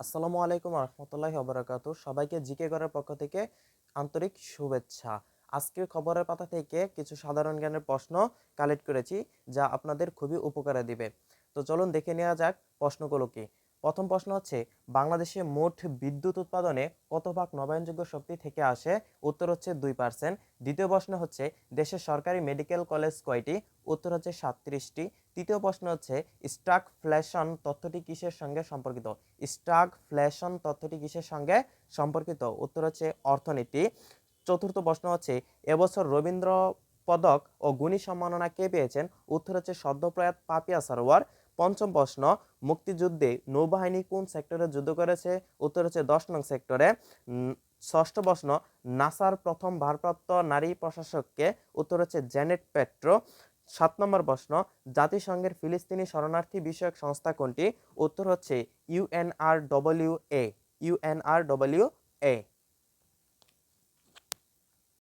আসসালামু আলাইকুম রহমতুল্লাহি ওবারাকাতু। সবাইকে জিকে করার পক্ষ থেকে আন্তরিক শুভেচ্ছা। আজকের খবরের পাতা থেকে কিছু সাধারণ জ্ঞানের প্রশ্ন কালেক্ট করেছি, যা আপনাদের খুবই উপকারে দিবে। তো চলুন দেখে নেওয়া যাক প্রশ্নগুলো কি। প্রথম প্রশ্ন হচ্ছে, বাংলাদেশে মোট বিদ্যুৎ উৎপাদনে কত ভাগ নবায়নযোগ্য শক্তি থেকে আসে? উত্তর হচ্ছে 2%। দ্বিতীয় প্রশ্ন হচ্ছে, দেশের সরকারি মেডিকেল কলেজ কয়টি? উত্তর হচ্ছে 37টি। তৃতীয় প্রশ্ন হচ্ছে, স্টাগফ্লেশন তথ্যটি কিসের সঙ্গে সম্পর্কিত? স্টাগফ্লেশন তথ্যটি কিসের সঙ্গে সম্পর্কিত? উত্তর হচ্ছে অর্থনীতি। চতুর্থ প্রশ্ন হচ্ছে, এবছর রবীন্দ্র পদক ও গুণী সম্মাননা কে পেয়েছেন? উত্তর হচ্ছে সদ্যপ্রয়াত পাপিয়া সারোয়ার। পঞ্চম প্রশ্ন, মুক্তিযুদ্ধে নৌবাহিনী কোন সেক্টরে যুদ্ধ করেছে? উত্তর হচ্ছে 10 নং সেক্টরে। ষষ্ঠ প্রশ্ন, নাসার প্রথম ভারপ্রাপ্ত নারী প্রশাসককে? উত্তর হচ্ছে জেনেট পেট্রো। 7 নম্বর প্রশ্ন, জাতিসংঘের ফিলিস্তিনি শরণার্থী বিষয়ক সংস্থা কোনটি? উত্তর হচ্ছে ইউএনআরডব্লিউএ। ইউএনআরডব্লিউএ।